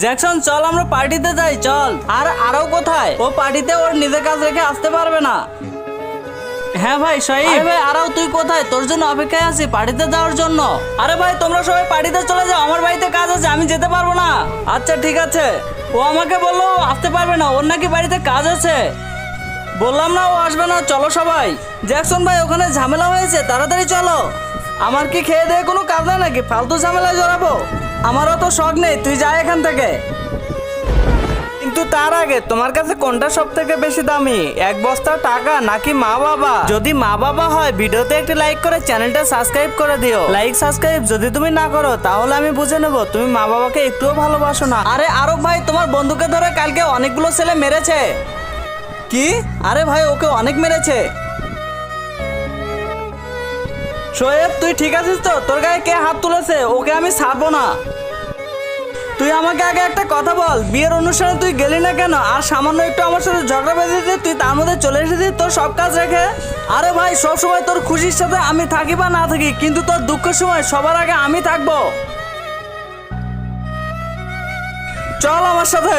Jackson চল আমরা পার্টিতে যাই চল। আর আরো কোথায়? ও পার্টিতে ওর নিজের কাজ রেখে আসতে পারবে না। হ্যাঁ ভাই শাহিদ। ভাই আরাও তুই কোথায়? তোর জন্য অপেক্ষায় আছি পার্টিতে যাওয়ার জন্য। আরে ভাই তোমরা সবাই পার্টিতে চলে যাও, আমার বাড়িতে কাজ আছে, আমি যেতে পারবো না। আচ্ছা ঠিক আছে। ও আমাকে বললো ও আসতে পারবে না, ওর নাকি বাড়িতে কাজ আছে। বললাম না ও আসবে না, চলো সবাই। জ্যাকসন ভাই ওখানে ঝামেলা হয়েছে, তাড়াতাড়ি চলো। আমার কি খেয়ে দিয়ে কোনো কাজ নাই নাকি ফালতু ঝামেলায় জড়াবো? আমারও তো শখ নেই, তুই যা এখান থেকে। কিন্তু তার আগে তোমার কাছে কোনটা সব থেকে বেশি দামি, এক বস্তা টাকা নাকি মা বাবা? যদি মা বাবা হয় ভিডিওতে একটি লাইক করে চ্যানেলটা সাবস্ক্রাইব করে দিও। লাইক সাবস্ক্রাইব যদি তুমি না করো তাহলে আমি বুঝে নেব তুমি মা বাবাকে একটুও ভালোবাসো না। আরে আরব ভাই তোমার বন্ধুকে ধরে কালকে অনেকগুলো ছেলে মেরেছে। কি? আরে ভাই ওকে অনেক মেরেছে। শোয়েব তুই ঠিক আছিস তো? তোর গায়ে কে হাত তুলেছে? ওকে আমি ছাড়বো না। তুই আমাকে আগে একটা কথা বল, বিয়ের অনুষ্ঠানে তুই গেলি না কেন? আর সামান্য একটু আমার সাথে ঝগড়া বেঁধেছিস, তুই তার মধ্যে চলে এসেছিস তোর সব কাজ রেখে। আরে ভাই সব সময় তোর খুশির সাথে আমি থাকি বা না থাকি, কিন্তু তোর দুঃখের সময় সবার আগে আমি থাকবো। চল আমার সাথে।